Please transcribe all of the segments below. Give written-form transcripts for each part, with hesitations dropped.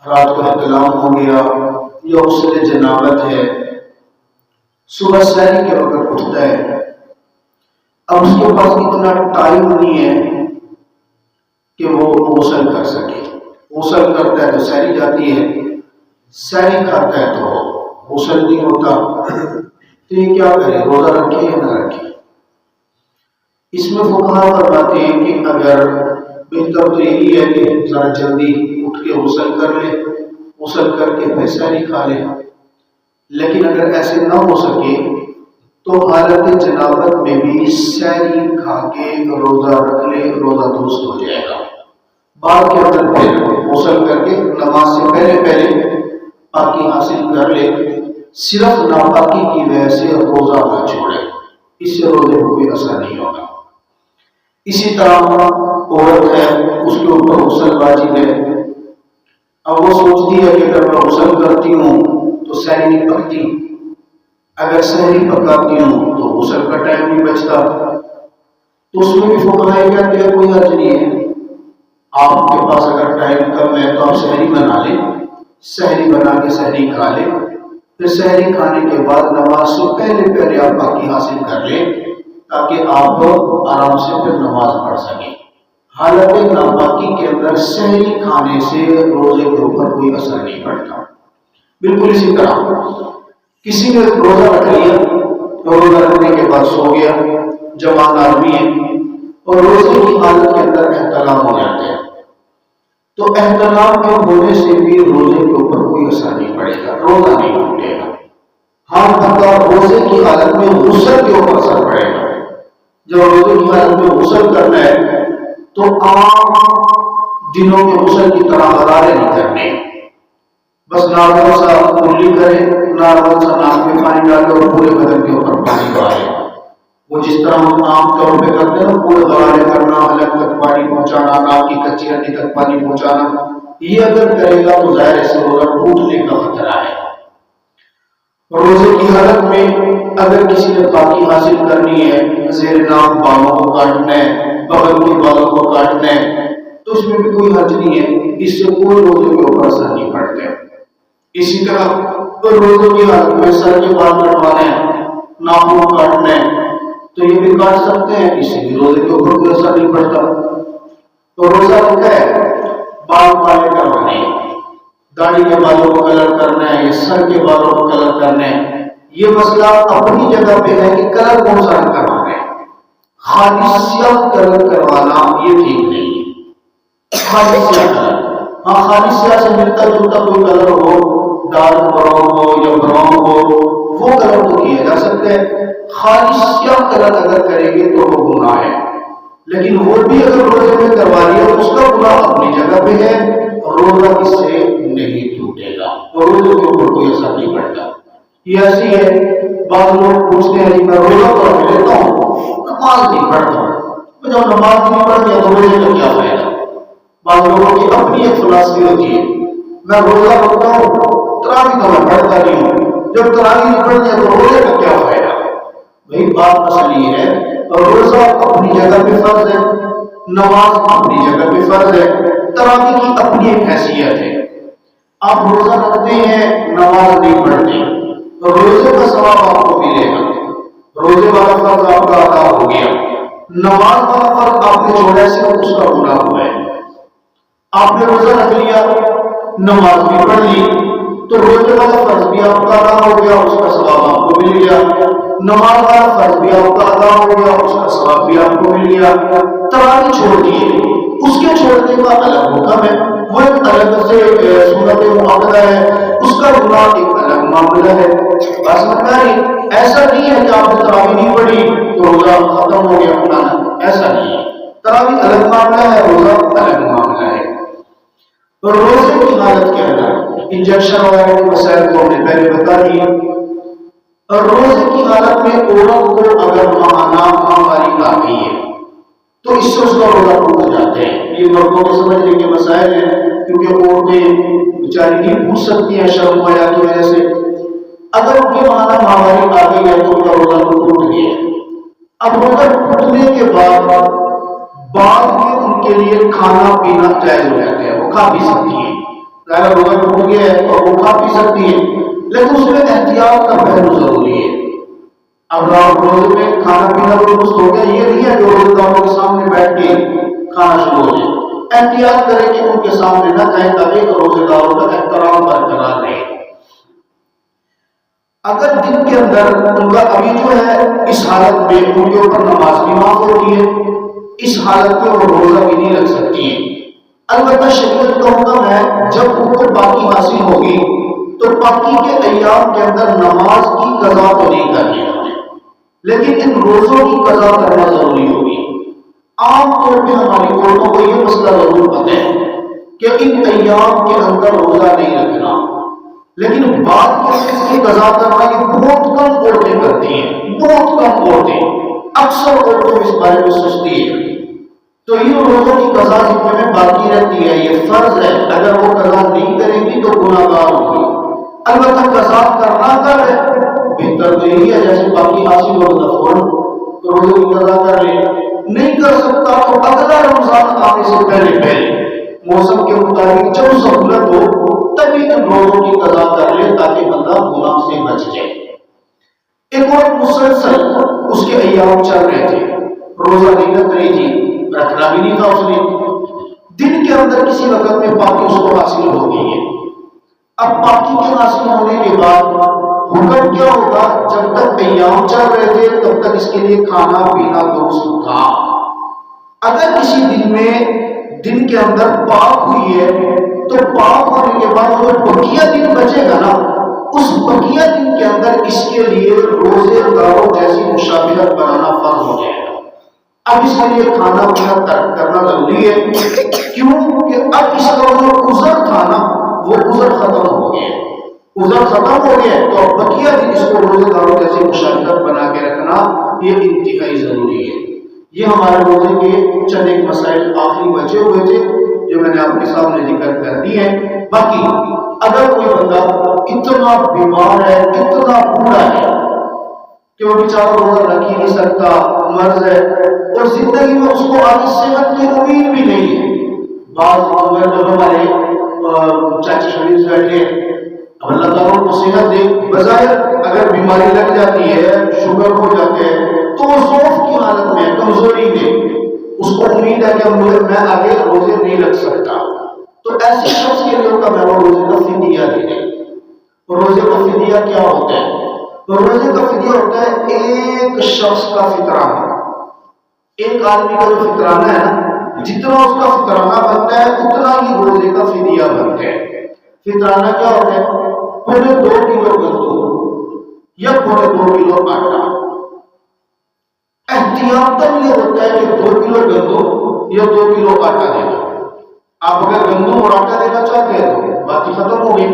رات کو احتلام ہو گیا یا غسل جنابت ہے، صبح سحری کے وقت اٹھتا ہے، اب اس کے پاس اتنا ٹائم نہیں ہے کہ وہ غسل کر سکے. غسل کرتا ہے تو سحری جاتی ہے، سحری کھاتا ہے تو غسل نہیں ہوتا، تو یہ کیا کرے؟ روزہ رکھے یا نہ رکھے؟ اس میں فقہاء فرماتے ہیں کہ اگر بہتر تو یہی ہے کہ ذرا جلدی اٹھ کے غسل کر لے، غسل کر کے پھر سحری کھا لے. لیکن اگر ایسے نہ ہو سکے تو حالت جنابت میں بھی سحری کھا کے روزہ رکھ لے، روزہ درست ہو جائے گا. بعد کے اندر پھر غسل کر کے نماز سے پہلے پاکی حاصل کر لے. صرف ناپاکی کی وجہ سے روزہ نہ چھوڑے، اس سے روزے کو کوئی اثر نہیں ہوگا. اسی طرح عورت ہے، اس کے اوپر غسل واجب ہے. اب وہ سوچتی ہے کہ اگر میں غسل کرتی ہوں تو سحری نہیں پکتی، اگر سحری پکاتی ہوں تو غسل کا ٹائم نہیں بچتا. تو اس میں بھی فقہاء کہتے ہیں کوئی حرج نہیں ہے، آپ کے پاس اگر ٹائم کم ہے تو آپ سحری بنا لیں، سحری بنا کے سحری کھا لیں، پھر سحری کھانے کے بعد نماز سے پہلے آپ پاکی حاصل کر لیں تاکہ آپ آرام سے پھر نماز پڑھ سکیں. حالت ناپاکی کے اندر سحری کھانے سے روزے کے اوپر کوئی اثر نہیں پڑتا. بالکل اسی طرح کسی نے روزہ رکھ لیا، روزہ رکھنے کے بعد سو گیا، جوان آدمی ہے اور روزے کی حالت کے اندر احتلام ہو جاتے ہیں، تو احتلام کے ہونے سے بھی روزے کے اوپر کوئی اثر نہیں پڑے گا، روزہ نہیں ٹوٹے گا. ہاں پتہ روزے کی حالت میں غسل کے اوپر اثر پڑے گا. جب روزے کی حالت میں غسل کرنا ہے تو عام دنوں کے غسل کی طرح غرارے نہیں کرنے، بس نارمل سا کلی کرے، نارمل سا ناک میں پانی ڈالے اور پورے بدن کے اوپر پانی ڈالے. وہ جس طرح ہم عام طور پہ کرتے ہیں نا، پورے غرارے کرنا، حلق تک پانی پہنچانا، ناک کی کچی ہڈی تک پانی پہنچانا، یہ اگر کرے گا تو ظاہر سے روزہ ٹوٹنے کا خطرہ ہے. روزے کی حالت میں اگر کسی نے پاکی حاصل کرنی ہے، زیر ناک بالوں کو کاٹنا ہے، بغل کے بالوں کو کاٹنا ہے، تو اس میں بھی کوئی حرج نہیں ہے، اس سے کوئی روزے کے اوپر اثر نہیں پڑتے. اسی طرح روزے کی حالت میں سر کے بال کٹوانے ہیں، ناخن کاٹنے ہیں، تو یہ بھی کاٹ سکتے ہیں، اس سے بھی روزے کے اوپر کوئی اثر نہیں پڑتا. تو روزہ رکھا ہے، بال کالے کروانے ہیں، داڑھی کے بالوں کو کلر کرنا ہے یا سر کے بالوں کو کلر کرنا ہے، یہ مسئلہ اپنی جگہ پہ ہے کہ کلر کون سا کروانا ہے. خالی سیاہ کلر کروانا یہ ٹھیک نہیں ہے. خالی سیاہ کلر، ہاں خالی سیاہ سے ملتا جلتا کوئی کلر ہو، ڈارک براؤن ہو یا براؤن ہو، وہ کلر تو کیا جا سکتا ہے. خالی سیاہ کلر اگر کریں گے تو وہ گناہ ہے، لیکن وہ بھی اگر روزے میں کروا لیا تو اس کا گناہ اپنی جگہ پہ ہے، روزہ اس سے نہیں ٹوٹے گا اور روزے کے اوپر کوئی اثر نہیں پڑتا. یہ ایسی ہے، بعض لوگ پوچھتے ہیں میں روزہ تو رکھ لیتا ہوں، نماز نہیں پڑھتا ہوں. جب نماز نہیں پڑھتی تو روزے کا کیا فائدہ؟ بعض لوگوں کی اپنی ایک فلسفی ہوتی ہے، میں روزہ رکھتا ہوں، تراویح تو میں پڑھتا نہیں ہوں، جب تراویح نہیں پڑھتی ہے تو روزے کا کیا فائدہ؟ بھائی بات اصل یہ ہے، روزہ اپنی جگہ پہ فرض ہے، نماز اپنی جگہ پہ فرض ہے، تراویح کی اپنی ایک حیثیت ہے. آپ روزہ رکھتے ہیں، نماز نہیں پڑھتے، تو روزے کا ثواب آپ کو ملے گا، روزے والا فرض آپ کا ادا ہو گیا. نماز والا فرض آپ نے چھوڑا سے اس کا گناہ ہوا ہے. آپ نے روزہ رکھ لیا، نماز بھی پڑھ لی، تو روزے والا فرض بھی آپ کا ادا ہو گیا، اس کا ثواب آپ کو مل گیا. نماز والا فرض بھی آپ کا ادا ہو گیا، اس کا ثواب بھی آپ کو مل گیا. تراویح چھوڑ دیے، اس کے چھوڑنے کا الگ حکم ہے، وہ ایک الگ سے سنت مؤکدہ ہے، اس کا گناہ ایک الگ معاملہ ہے. بس مطلب ایسا نہیں ہے کہ آپ نے تراویح نہیں پڑھی تو روزہ ختم ہو گیا، ایسا نہیں ہے. تراویح الگ معاملہ ہے، روزہ الگ معاملہ ہے. تو روزے کی حالت کے اندر انجیکشن وغیرہ کے مسائل کو ہم نے پہلے بتا دیے. اور روزے کی حالت میں عورت کو اگر ماہواری آ گئی ہے تو اس سے اس کا روزہ ٹوٹ جاتے ہیں. یہ مردوں کو سمجھنے کے مسائل ہیں، کیونکہ عورتیں بیچاری نہیں پوچھ سکتی ہیں شرم حیا کی وجہ سے. اگر ان کے ماہواری آ گئی ہے تو ان کا روزہ ٹوٹ گیا. اب روزہ ٹوٹنے کے بعد میں ان کے لیے کھانا پینا جائز ہو جاتا ہے، وہ کھا بھی سکتی ہیں. ظاہر روزہ ٹوٹ گیا ہے اور وہ کھا پی سکتی ہے، لیکن اس میں احتیاط کا پہلو ضروری ہے۔ اب رات روزے میں کھانا پینا درست ہو گیا، یہ نہیں ہے جو روزے داروں کے سامنے بیٹھ کے کھانا شروع ہو جائے۔ احتیاط کریں کہ ان کے سامنے نہ کھائیں تاکہ روزے داروں کا احترام برقرار رہے۔ اگر دن کے اندر ان کا ابھی جو ہے اس حالت میں ان کے اوپر نماز بھی معاف ہوتی ہے، اس حالت میں وہ روزہ بھی نہیں رکھ سکتی ہیں۔ البتہ شریعت کا حکم ہے جب ان کو پاکی حاصل ہوگی تو پاکی کے ایام کے اندر نماز کی قضا تو نہیں کرنی ہے، لیکن ان روزوں کی قضا کرنا ضروری ہوگی۔ عام طور پہ ہماری عورتوں کو یہ مسئلہ ضرور پتہ ہے کہ ان ایام کے اندر روزہ نہیں رکھنا، لیکن بعد کے اس کی قضا کرنا یہ بہت کم عورتیں کرتی ہیں، بہت کم عورتیں، اکثر عورتوں اس بارے میں سوچتی ہیں۔ تو یہ روزوں کی قضا ذمہ میں باقی رہتی ہے، یہ فرض ہے، اگر وہ قضا نہیں کرے گی تو گناہ گار ہوگی۔ البتہ قضا کرنا کر ہے بہتر تو یہی ہے جیسے باقی حاصل ہو تو فوراً روزے کی قضا کر لے، نہیں کر سکتا تو اگلا رمضان آنے سے پہلے موسم کے مطابق جب سہولت ہو تبھی ان روزوں کی قضا کر لے تاکہ بندہ گناہ سے بچ جائے۔ ایک اور مسلسل اس کے ایام چل رہے تھے، روزہ نہیں رکھ رہی تھی، رکھنا بھی نہیں تھا اس نے، دن کے اندر کسی وقت میں پاکی اس کو حاصل ہو گئی ہے۔ اب پاکی کے حاصل ہونے کے بعد حکم کیا ہوگا؟ جب تک ایام چل رہے تھے تب تک اس کے لیے کھانا پینا درست تھا۔ اگر کسی دن میں دن کے اندر پاک ہوئی ہے تو پاک ہونے کے بعد جو بقیہ دن بچے گا نا، اس بقیہ دن کے اندر اس کے لیے روزے داروں جیسی مشابہت بنانا فرض ہو جائے گا۔ اب اس کے لیے کھانا پینا ترک کرنا ضروری ہے، کیوں کہ اب اس کا جو عذر تھا نا وہ عذر ختم ہو گیا، عذر ختم ہو گیا تو اب بقیہ دن اس کو روزے داروں جیسی مشابہت بنا کے رکھنا یہ انتہائی ضروری ہے۔ یہ ہمارے روزے کے چند ایک مسائل آخری بچے ہوئے تھے جو میں نے آپ کے سامنے ذکر کر دی ہے۔ باقی اگر کوئی بندہ اتنا بیمار ہے، اتنا بوڑھا ہے کہ وہ بیچارہ روزہ رکھ ہی نہیں سکتا، مرض ہے اور زندگی میں اس کو آگے صحت کی امید بھی نہیں ہے، بعض جو ہمارے چاچا شریف بیٹھے اب اللہ تعالیٰ کو صحت دے، بظاہر اگر بیماری لگ جاتی ہے، شوگر ہو جاتے ہیں تو وہ ضعف کی حالت میں، کمزوری میں، اس کو امید ہے کہ میں آگے روزے نہیں رکھ سکتا، تو ایسے شخص کے لیے کا میں روزے کا فدیہ دے دیں۔ روزے کا فدیہ کیا ہوتا ہے؟ روزے کا فدیہ ہوتا ہے ایک شخص کا فطرانہ، ایک آدمی کا جو فطرانہ ہے نا، جتنا اس کا فطرانہ بنتا ہے اتنا ہی روزے کا فدیہ بنتا ہے۔ فطرانہ کیا ہوتا ہے؟ 2.5 کلو گندم یا 2.5 کلو آٹا۔ احتیاطاً یہ ہوتا ہے کہ 2 کلو گندم یا 2 کلو آٹا دینا۔ آپ اگر گندم اور آٹا دینا چاہتے ہیں تو بات ہی ختم ہو گئی۔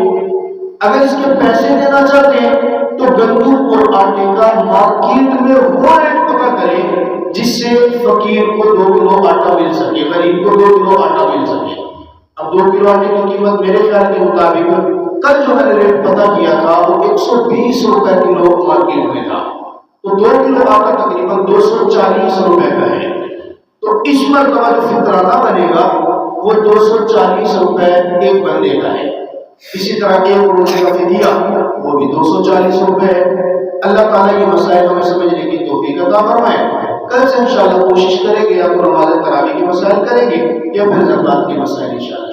اگر اس کے پیسے دینا چاہتے ہیں تو گندم اور آٹے کا مارکیٹ میں وہ ریٹ پتہ کریں جس سے فقیر کو 2 کلو آٹا مل سکے، غریب کو 2 کلو آٹا مل سکے۔ اب 2 کلو آٹے کی قیمت میرے خیال کے مطابق کل جو میں نے ریٹ پتہ کیا تھا وہ 120 روپے کلو مارکیٹ میں تھا، تو 2 کلو آٹا تقریباً 240 روپے کا ہے۔ تو اس مرتبہ جو فطرانہ بنے گا وہ 240 روپے ایک بندے کا ہے۔ اسی طرح ایک روزے کا فدیہ وہ بھی 240 روپے ہے۔ اللہ تعالیٰ یہ مسائل ہمیں سمجھنے کی توفیق عطا فرمائے۔ کل سے انشاءاللہ کوشش کریں گے یا تو نماز تراویح کے مسائل کریں گے یا پھر زکوٰۃ کے مسائل انشاءاللہ۔